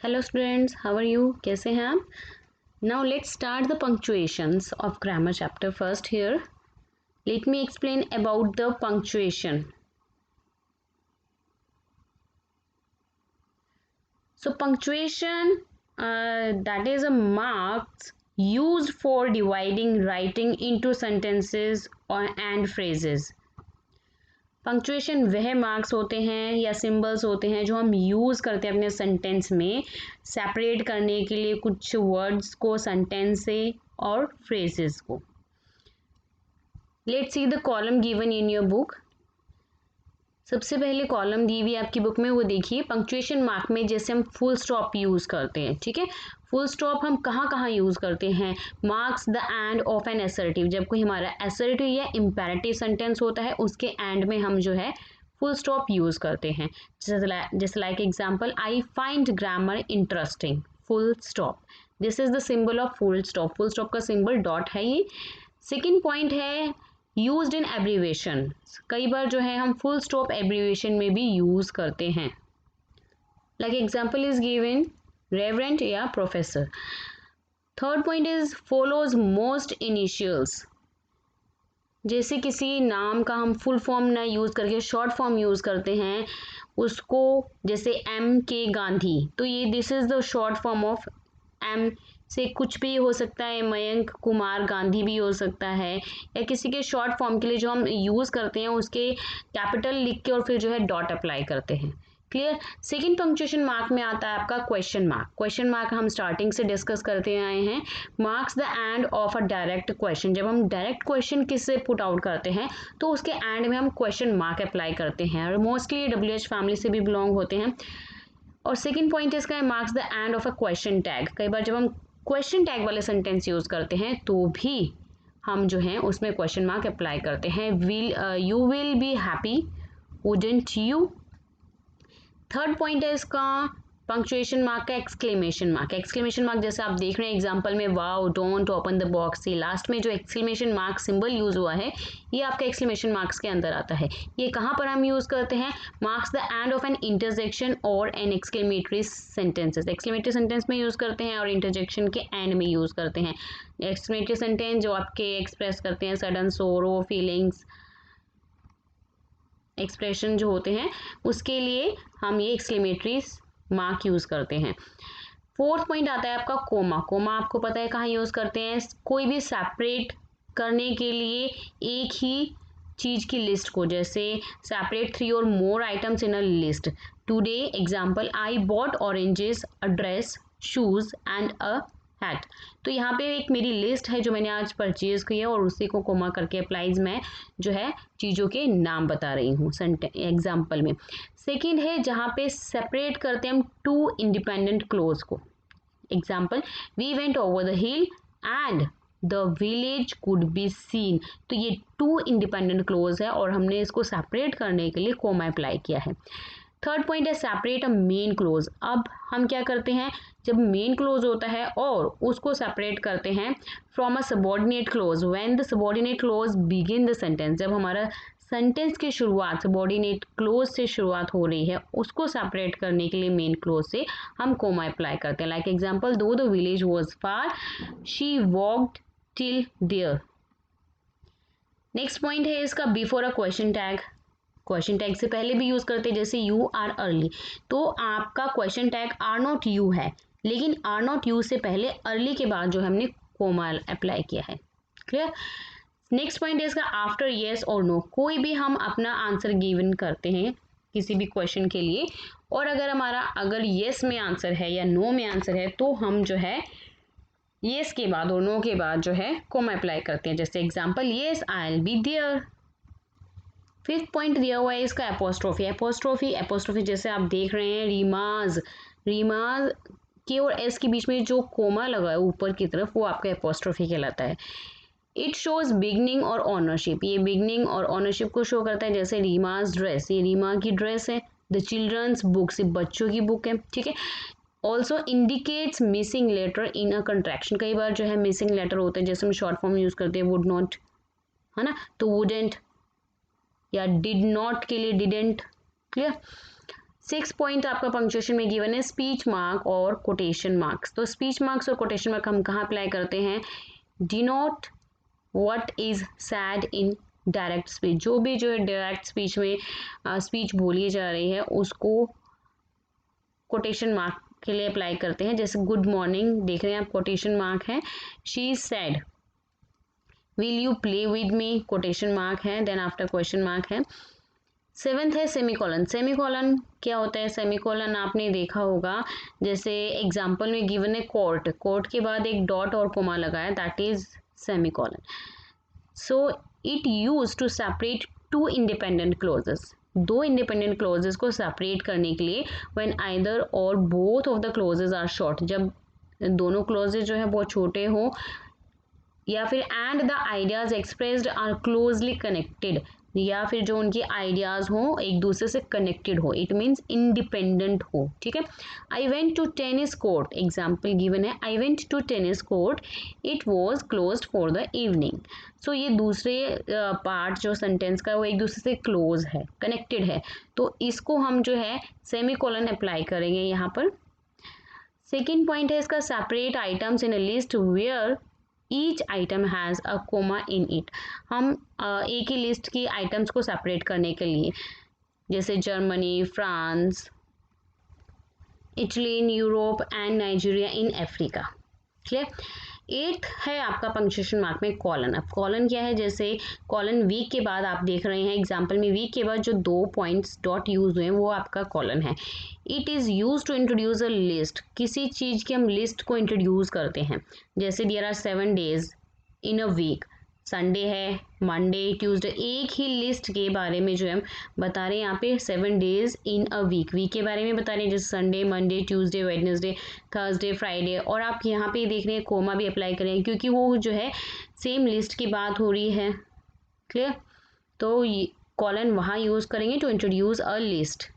Hello students, how are you? कैसे हैं आप? Now let's start the punctuations of grammar chapter first here. Let me explain about the punctuation. So punctuation, that is a marks used for dividing writing into sentences and phrases. Punctuation वह marks होते हैं या symbols होते हैं जो हम use करते हैं अपने सेंटेंस में सेपरेट करने के लिए कुछ वर्ड्स को सेंटेंस से और फ्रेजेस को. Let's see the column given in your book. सबसे पहले कॉलम दी हुई आपकी बुक में वो देखिए. पंक्चुएशन मार्क में जैसे हम फुल स्टॉप यूज़ करते हैं, ठीक है. फुल स्टॉप हम कहाँ कहाँ यूज़ करते हैं? Marks the end of an assertive. जब कोई हमारा असर्टिव या इम्पेरेटिव सेंटेंस होता है उसके एंड में हम जो है फुल स्टॉप यूज़ करते हैं. जैसे like example, I find grammar interesting, full stop. This is the symbol of full stop. Full stop का सिंबल डॉट है ये. सेकेंड पॉइंट है यूज्ड इन एब्रीवेशन. कई बार जो है हम फुल स्टॉप एब्रीवेशन में भी यूज करते हैं. Like example is given reverend या professor. Third point is follows most initials. जैसे किसी नाम का हम फुल फॉर्म ना यूज करके शॉर्ट फॉर्म यूज करते हैं उसको, जैसे एम के गांधी, तो ये this is the short form of M. से कुछ भी हो सकता है, मयंक कुमार गांधी भी हो सकता है, या किसी के शॉर्ट फॉर्म के लिए जो हम यूज़ करते हैं उसके कैपिटल लिख के और फिर जो है डॉट अप्लाई करते हैं. क्लियर. सेकेंड पंक्चुएशन मार्क में आता है आपका क्वेश्चन मार्क. क्वेश्चन मार्क हम स्टार्टिंग से डिस्कस करते आए हैं. Marks the end of a direct question. जब हम डायरेक्ट क्वेश्चन किससे पुट आउट करते हैं तो उसके एंड में हम क्वेश्चन मार्क अप्लाई करते हैं, और मोस्टली WH फैमिली से भी बिलोंग होते हैं. और सेकेंड पॉइंट इसका है marks the end of a question tag. कई बार जब हम क्वेश्चन टैग वाले सेंटेंस यूज करते हैं तो भी हम जो है उसमें क्वेश्चन मार्क अप्लाई करते हैं. You will be happy, wouldn't you. Third point है इसका पंक्चुएशन मार्क का एक्सक्लेमेशन मार्क. एक्सक्लेमेशन मार्क जैसे आप देख रहे हैं एग्जांपल में, wow, don't open the box, ये लास्ट में जो एक्सक्लेमेशन मार्क सिंबल यूज हुआ है ये आपका एक्सक्लेमेशन मार्क्स के अंदर आता है. ये कहाँ पर हम यूज करते हैं? Marks the end of an interjection और an exclamatory sentences. Exclamatory sentence में यूज करते हैं और इंटरजेक्शन के एंड में यूज करते हैं. एक्सक्लेमेटरी सेंटेंस जो आपके एक्सप्रेस करते हैं सडन सोरो, फीलिंग्स, एक्सप्रेशन जो होते हैं उसके लिए हम ये एक्सक्लेमेटरी मार्क यूज करते हैं. फोर्थ पॉइंट आता है आपका कोमा. कोमा आपको पता है कहाँ यूज करते हैं? कोई भी सेपरेट करने के लिए एक ही चीज की लिस्ट को, जैसे सेपरेट 3 और मोर items in a list. Today example, I bought oranges, a dress, shoes and a hat. तो यहाँ पे एक मेरी लिस्ट है जो मैंने आज परचेज की है और उसी को कोमा करके अप्लाइज मैं जो है चीज़ों के नाम बता रही हूँ एग्जाम्पल में. सेकेंड है जहाँ पे सेपरेट करते हैं हम टू इंडिपेंडेंट क्लोज को. Example, we went over the hill and the village could be seen. तो ये टू इंडिपेंडेंट क्लोज है और हमने इसको सेपरेट करने के लिए कोमा अप्लाई किया है. थर्ड पॉइंट है सेपरेट अ मेन क्लोज. अब हम क्या करते हैं, जब मेन क्लोज होता है और उसको सेपरेट करते हैं from a subordinate close when the subordinate close begin the sentence. जब हमारा सेंटेंस की शुरुआत सबॉर्डिनेट क्लोज से शुरुआत हो रही है उसको सेपरेट करने के लिए मेन क्लोज से हम कोमा अप्लाई करते हैं. Like example, though the village was far, she walked till there. Next point है इसका before a question tag. Question tag से पहले भी यूज करते हैं, जैसे यू आर अर्ली. तो आपका question tag are not you है, लेकिन आर नॉट यू से पहले अर्ली के बाद जो हमने कोमा अप्लाई किया है. क्लियर. नेक्स्ट पॉइंट है इसका आफ्टर येस और नो. कोई भी हम अपना आंसर गिवन करते हैं किसी भी क्वेश्चन के लिए, और अगर येस में आंसर है या नो में आंसर है तो हम जो है येस के बाद और नो के बाद जो है कोमा अप्लाई करते हैं. जैसे example, yes I will be there. Fifth point दिया हुआ है इसका एपोस्ट्रोफी. एपोस्ट्रोफी जैसे आप देख रहे हैं रीमाज. रीमाज के और एस के बीच में जो कोमा लगा है ऊपर की तरफ वो आपका एपोस्ट्रोफी कहलाता है. इट शोज बिगनिंग और ऑनरशिप. ये बिगनिंग और ऑनरशिप को शो करता है. जैसे रीमाज ड्रेस, ये रीमा की ड्रेस है. द चिल्ड्रंस बुक्स, ये बच्चों की बुक है. ठीक है. ऑल्सो इंडिकेट्स मिसिंग लेटर इन अ कंट्रैक्शन. कई बार जो है मिसिंग लेटर होते हैं, जैसे हम शॉर्ट फॉर्म यूज करते हैं वुड नॉट, है ना, तो वुडेंट, या डिड नॉट के लिए डिडेंट. क्लियर. 6 पॉइंट आपका पंक्चुएशन में गिवन है स्पीच मार्क और कोटेशन मार्क्स। तो स्पीच मार्क्स और कोटेशन मार्क हम कहाँ अप्लाई करते हैं? Denote what is sad in direct speech, जो भी जो है डायरेक्ट स्पीच में स्पीच बोली जा रही है उसको कोटेशन मार्क के लिए अप्लाई करते हैं। जैसे गुड मॉर्निंग देख रहे हैं आप, कोटेशन मार्क है। She is sad, will you play with me, quotation mark है। देन आफ्टर क्वेश्चन मार्क है। 7th है सेमीकोलन। सेमीकोलन क्या होता है? सेमीकोलन आपने देखा होगा, जैसे एग्जाम्पल में गिवन है कोर्ट, कोर्ट के बाद एक डॉट और कोमा लगाया, that is semicolon. So it use to separate two independent clauses, दो इंडिपेंडेंट क्लोजेस को सेपरेट करने के लिए, when either or both of the clauses are short, जब दोनों क्लोजेस जो है बहुत छोटे हो, या फिर and the ideas expressed are closely connected, या फिर जो उनकी आइडियाज हो एक दूसरे से कनेक्टेड हो, इट मीन्स इंडिपेंडेंट हो। ठीक है। I went to tennis court, example given है, I went to tennis court, it was closed for the evening. So ये दूसरे पार्ट जो सेंटेंस का वो एक दूसरे से क्लोज है, कनेक्टेड है, तो इसको हम जो है सेमीकोलन अप्लाई करेंगे यहाँ पर। सेकेंड पॉइंट है इसका, separate items in a list where each item has a comma in it. हम एक ही लिस्ट की आइटम्स को सेपरेट करने के लिए, जैसे Germany, France, Italy in Europe and Nigeria in Africa. Clear. 8th है आपका पंक्चुएशन मार्क में कॉलन। अब कॉलन क्या है? जैसे कॉलन वीक के बाद आप देख रहे हैं एग्जाम्पल में, वीक के बाद जो 2 पॉइंट्स डॉट यूज हुए हैं वो आपका कॉलन है। It is use to introduce a list, किसी चीज़ की हम लिस्ट को इंट्रोड्यूस करते हैं। जैसे there are 7 days in a week, Sunday है, मंडे, ट्यूसडे, एक ही लिस्ट के बारे में जो है हम बता रहे हैं यहाँ पे 7 days in a week, week के बारे में बता रहे हैं, जैसे Sunday, Monday, Tuesday, Wednesday, Thursday, Friday. और आप यहाँ पे देख रहे हैं कोमा भी अप्लाई करें क्योंकि वो जो है सेम लिस्ट की बात हो रही है। क्लियर। तो कॉलन वहाँ यूज़ करेंगे to introduce a list.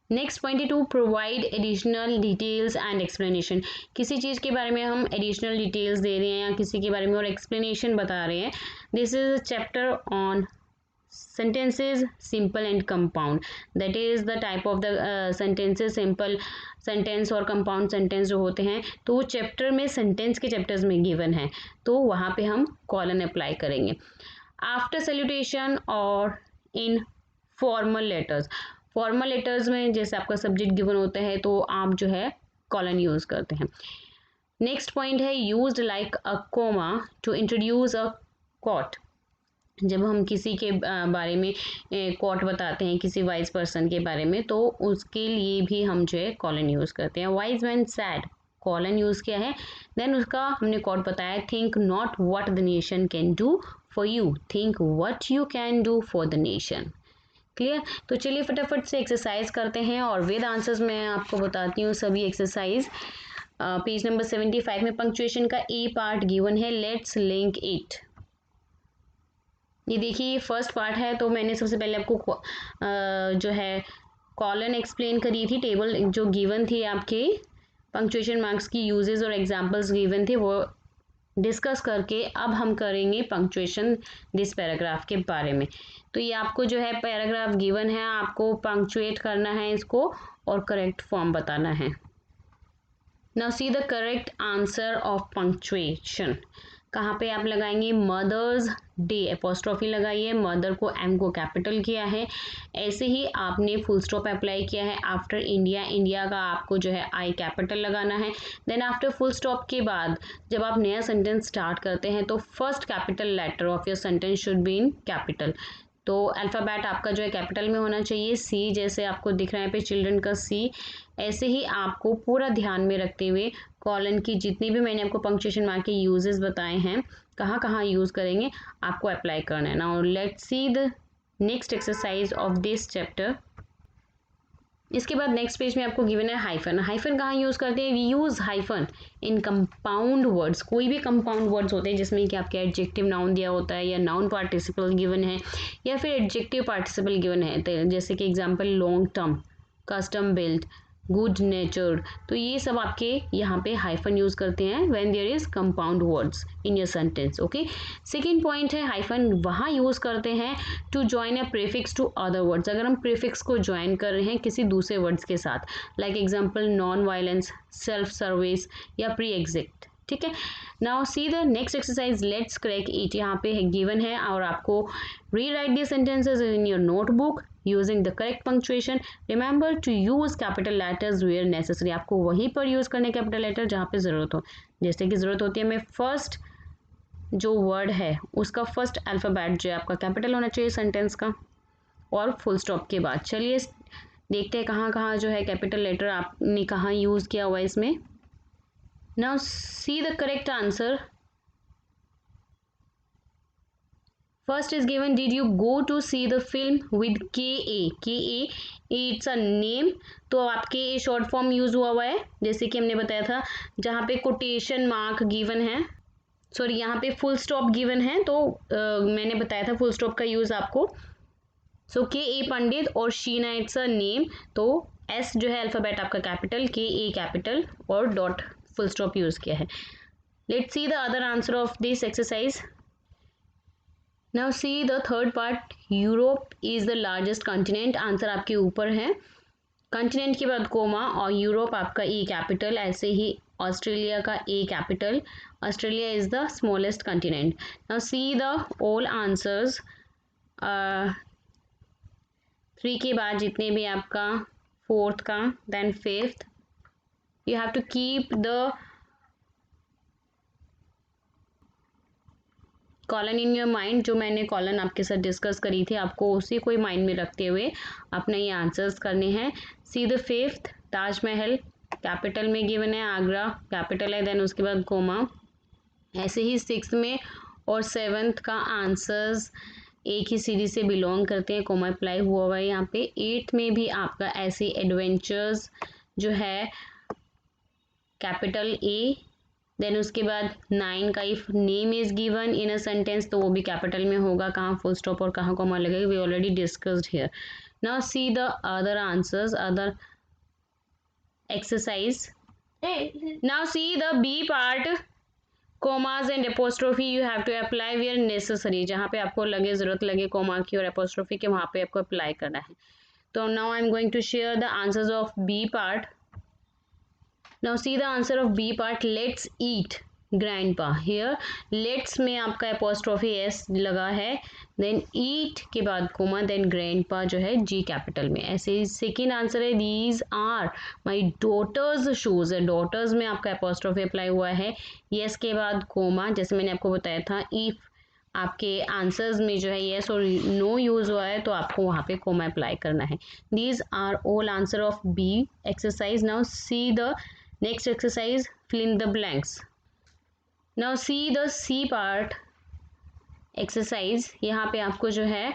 Next point है to provide additional details and explanation, किसी चीज़ के बारे में हम एडिशनल डिटेल्स दे रहे हैं या किसी के बारे में और एक्सप्लेनेशन बता रहे हैं। This is a chapter on sentences simple and compound, that is the type of the sentences, simple sentence और compound sentence जो होते हैं, तो वो चैप्टर में सेंटेंस के चैप्टर्स में गिवन है, तो वहाँ पे हम कॉलन अप्लाई करेंगे। आफ्टर सैल्यूटेशन और in formal letters, formal letters में जैसे आपका सब्जेक्ट गिवन होता है तो आप जो है कॉलन यूज़ करते हैं। नेक्स्ट पॉइंट है used like a comma to introduce a quote, जब हम किसी के बारे में कोट बताते हैं किसी वाइज पर्सन के बारे में, तो उसके लिए भी हम जो है कॉलन यूज़ करते हैं। Wise man sad, colon use किया है। देन उसका हमने कोट बताया, think not what the nation can do for you, think what you can do for the nation. Clear. तो चलिए फटाफट से एक्सरसाइज करते हैं और विद आंसर्स मैं आपको बताती हूँ सभी एक्सरसाइज। पेज नंबर 75 में पंक्चुएशन का ए पार्ट गिवन है, लेट्स लिंक इट। ये देखिए फर्स्ट पार्ट है, तो मैंने सबसे पहले आपको जो है कॉलन एक्सप्लेन करी थी, टेबल जो गिवन थी आपके पंक्चुएशन मार्क्स की यूजेस और एग्जांपल्स गिवन थे वो डिस्कस करके अब हम करेंगे पंक्चुएशन दिस पैराग्राफ के बारे में। तो ये आपको जो है पैराग्राफ गिवन है, आपको पंक्चुएट करना है इसको और करेक्ट फॉर्म बताना है। Now see the correct answer of punctuation. कहाँ पे आप लगाएंगे? मदर्स डे, एपोस्ट्रॉफी लगाइए, मदर को एम को कैपिटल किया है। ऐसे ही आपने फुल स्टॉप अप्लाई किया है। आफ्टर इंडिया, इंडिया का आपको जो है आई कैपिटल लगाना है। देन आफ्टर फुल स्टॉप के बाद जब आप नया सेंटेंस स्टार्ट करते हैं तो first capital letter of your sentence should be in capital. तो अल्फ़ाबेट आपका जो है कैपिटल में होना चाहिए। सी जैसे आपको दिख रहा है पे चिल्ड्रन का सी, ऐसे ही आपको पूरा ध्यान में रखते हुए कॉलन की जितनी भी मैंने आपको पंक्चुएशन मार्क के यूजेस बताए हैं, कहाँ कहाँ यूज़ करेंगे आपको अप्लाई करना है। Now let's see the next exercise of this chapter. इसके बाद नेक्स्ट पेज में आपको गिवन है हाइफन। हाइफन कहाँ यूज़ करते हैं? We use hyphen in compound words, कोई भी कंपाउंड वर्ड्स होते हैं जिसमें कि आपके एडजेक्टिव नाउन दिया होता है या नाउन पार्टिसिपल गिवन है या फिर एडजेक्टिव पार्टिसिपल गिवन है, तो जैसे कि example long term, custom built, good नेचर्ड। तो ये सब आपके यहाँ पे हाइफन यूज करते हैं when there is compound words in your sentence. Okay, second point है हाइफन वहाँ यूज करते हैं to join a prefix to other words, अगर हम प्रीफिक्स को ज्वाइन कर रहे हैं किसी दूसरे वर्ड्स के साथ, like example non violence, self service या प्री एग्जिट। ठीक है, now see the next exercise, let's crack it. यहाँ पे गिवन है और आपको rewrite the sentences in your notebook using the correct punctuation. Remember to use capital letters where necessary, आपको वहीं पर यूज करने कैपिटल लेटर जहाँ पे जरूरत हो। जैसे कि जरूरत होती है हमें फर्स्ट जो वर्ड है उसका फर्स्ट अल्फाबेट जो है आपका कैपिटल होना चाहिए सेंटेंस का, और फुल स्टॉप के बाद। चलिए देखते हैं कहाँ कहाँ जो है कैपिटल लेटर आपने कहाँ यूज किया हुआ है इसमें। Now see the correct answer. First is given, did you go to see the film with KA? KA it's a name, तो आपके शॉर्ट फॉर्म यूज हुआ है जैसे कि हमने बताया था, जहाँ पे कोटेशन मार्क गिवन है, सॉरी यहाँ पे फुल स्टॉप गिवन है, तो मैंने बताया था फुल स्टॉप का यूज आपको। सो KA पंडित और शीना इट्स अ नेम, तो S जो है अल्फाबेट आपका कैपिटल, KA कैपिटल और डॉट फुल स्टॉप यूज किया है। Let's see the other answer of this exercise. Now see the third part, Europe is the largest continent, answer आपके ऊपर है, कॉन्टिनेंट के बाद कोमा और यूरोप आपका E कैपिटल, ऐसे ही ऑस्ट्रेलिया का A capital, Australia is the smallest continent. Now see the all answers, 3 के बाद जितने भी आपका फोर्थ का, then fifth, you have to keep the colon in your mind, जो मैंने कॉलन आपके साथ डिस्कस करी थी आपको उसी को ही माइंड में रखते हुए अपने ये आंसर्स करने हैं। See the fifth, Taj Mahal capital में गिवन है, आगरा कैपिटल है, देन उसके बाद कोमा। ऐसे ही सिक्स में और सेवन्थ का आंसर्स एक ही सीरीज से बिलोंग करते हैं, कोमा अप्लाई हुआ है यहाँ पे। एट्थ में भी आपका ऐसे एडवेंचर्स जो है कैपिटल A, देन उसके बाद 9 का if name is given in a sentence, तो वो भी कैपिटल में होगा, कहाँ फुल स्टॉप और कहाँ कॉमा लगेगा, we already discussed here. Now see the other answers, other exercise. Now see the B part, commas and apostrophe you have to apply where necessary, जहाँ पे आपको लगे, जरूरत लगे कोमा की और एपोस्ट्रोफी के, वहाँ पे आपको अप्लाई करना है। तो now I am going to share the answers of B part. Now see the answer of B part, let's eat grandpa। Here let's में आपका apostrophe S लगा है, then eat के बाद कोमा, then grandpa जो है G कैपिटल में। ऐसे ही सेकेंड आंसर है these are my daughter's shoes, daughters में आपका apostrophe अप्लाई हुआ है, yes के बाद कोमा, जैसे मैंने आपको बताया था if आपके आंसर्स में जो है येस और नो यूज हुआ है तो आपको वहाँ पे कोमा अप्लाई करना है। These are all answer of B exercise. Now see the next exercise, fill in the blanks. Now see the C part exercise, यहाँ पे आपको जो है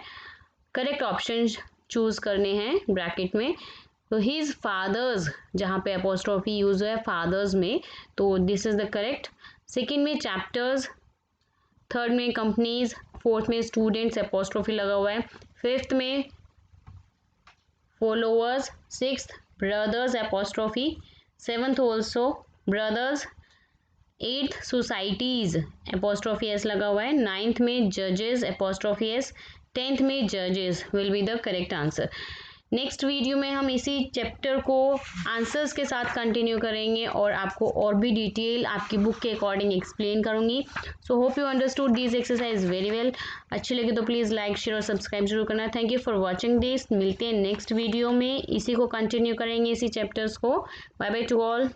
करेक्ट ऑप्शन चूज करने हैं ब्रैकेट में। तो हिज फादर्स, जहाँ पे अपोस्ट्रोफी यूज है फादर्स में, तो this is the correct. Second में चैप्टर्स, थर्ड में कंपनीज, फोर्थ में स्टूडेंट्स एपोस्ट्रोफी लगा हुआ है, फिफ्थ में followers, sixth brothers apostrophe, seventh also brothers, eighth societies apostrophe S लगा हुआ है, नाइन्थ में जजेस एपोस्ट्रोफी एस, टेंथ में जजेस will be the correct answer. Next video में हम इसी चैप्टर को आंसर्स के साथ कंटिन्यू करेंगे और आपको और भी डिटेल आपकी बुक के अकॉर्डिंग एक्सप्लेन करूंगी। So hope you understood this exercise very well. अच्छी लगे तो प्लीज़ लाइक शेयर और सब्सक्राइब जरूर करना। Thank you for watching this. मिलते हैं नेक्स्ट वीडियो में, इसी को कंटिन्यू करेंगे, इसी चैप्टर्स को। Bye bye to all.